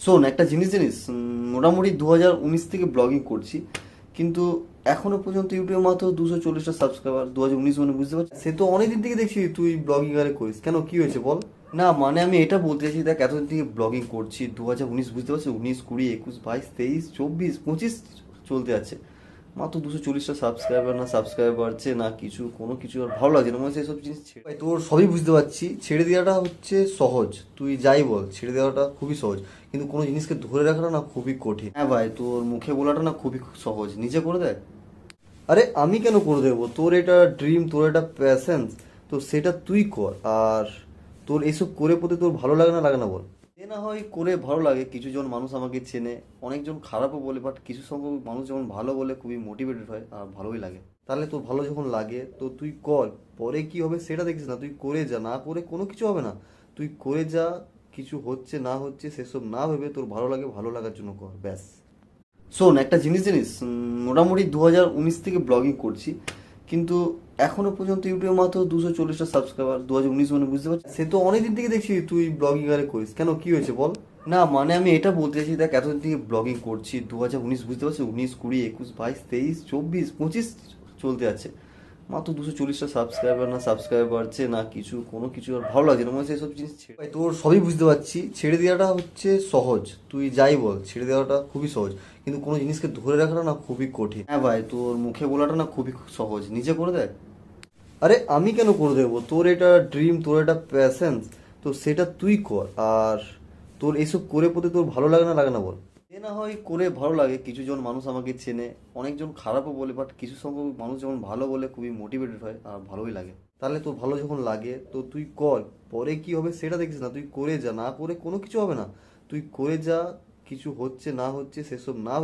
শোন একটা জিনিস জানিস, মোটামুটি 2019 থেকে ব্লগিং করছি, কিন্তু এখনো পর্যন্ত ইউটিউবে মাত্র 240টা সাবস্ক্রাইবার। 2019 মানে বুঝতে পারছিস, সে তো অনেকদিন থেকে দেখছি তুই ব্লগিং আরে করিস, কেন কি হয়েছে বল। না মানে আমি এটা বলতে চাইছি, দেখ এতদিন থেকে ব্লগিং করছি, 2019 বুঝতে পারছিস, 19, 20, 21, 22, 23, 24, 25 চলতে আছে, মাত্র 240টা সাবস্ক্রাইবার, না সাবস্ক্রাইবার বাড়ছে না কিছু, কোনো কিছু আর ভালো লাগছে না, মনে হচ্ছে এসব জিনিস ছেড়ে ভাই, তোর সবই বুঝতে পারছি, ছেড়ে দেওয়াটা হচ্ছে সহজ, তুই যাই বল ছেড়ে দেওয়াটা খুবই সহজ, কিন্তু কোনো জিনিসকে ধরে রাখাটা না খুবই কঠিন। হ্যাঁ ভাই, তোর মুখে বলাটা না খুবই সহজ, নিজে করে দেখ। আরে আমি কেন করে দেবো, তোর এটা ড্রিম, তোর এটা প্যাশন, তো সেটা তুই কর। আর তোর এইসব করে প্রতি তোর ভালো লাগে না, লাগে না বল। এ না হয় করে ভালো লাগে, কিছু জন মানুষ আমাকে চেনে, অনেকজন খারাপও বলে, বাট কিছু সংখ্যক মানুষ যেমন ভালো বলে খুবই মোটিভেটেড হয় আর ভালোই লাগে। তাহলে তোর ভালো যখন লাগে তো তুই কর, পরে কি হবে সেটা দেখিস না, তুই করে যা, না করে কোনো কিছু হবে না। তুই করে যা, কিছু হচ্ছে না হচ্ছে সেসব না ভেবে তোর ভালো লাগে, ভালো লাগার জন্য কর, ব্যাস। শোন একটা জিনিস জানিস, মোটামুটি 2019 থেকে ব্লগিং করছি, কিন্তু এখনো পর্যন্ত ইউটিউবে মাত্র 240টা সাবস্ক্রাইবার। 2019 মানে বুঝতে পারছিস, সে তো অনেকদিন থেকে দেখছি তুই ব্লগিং আরে করিস, কেন কি হয়েছে বল। না মানে আমি এটা বলতে চাইছি, দেখ এতদিন থেকে ব্লগিং করছি, 2019 বুঝতে পারছিস, 19, 20, 21, 22, 23, 24, 25 চলতে আছে, মাত্র 240টা সাবস্ক্রাইবার, না সাবস্ক্রাইবার বাড়ছে না কিছু, কোনো কিছু আর ভালো লাগছে না, মনে হচ্ছে এসব জিনিস ছেড়ে ভাই, তোর সবই বুঝতে পারছি, ছেড়ে দেওয়াটা হচ্ছে সহজ, তুই যাই বল ছেড়ে দেওয়াটা খুবই সহজ, কিন্তু কোনো জিনিসকে ধরে রাখাটা না খুবই কঠিন। হ্যাঁ ভাই, তোর মুখে বলাটা না খুবই সহজ, নিজে করে দেখ। আরে আমি কেন করে দেবো, তোর এটা ড্রিম, তোর এটা প্যাশন, তো সেটা তুই কর। আর তোর এইসব করে প্রতি তোর ভালো লাগে না, লাগে না বল। এ না হয় করে ভালো লাগে, কিছু জন মানুষ আমাকে চেনে, অনেকজন খারাপও বলে, বাট কিছু সংখ্যক মানুষ যেমন ভালো বলে খুবই মোটিভেটেড হয় আর ভালোই লাগে। তাহলে তোর ভালো যখন লাগে তো তুই কর, পরে কি হবে সেটা দেখিস না, তুই করে যা, না করে কোনো কিছু হবে না। তুই করে যা, কিছু হচ্ছে না হচ্ছে সেসব না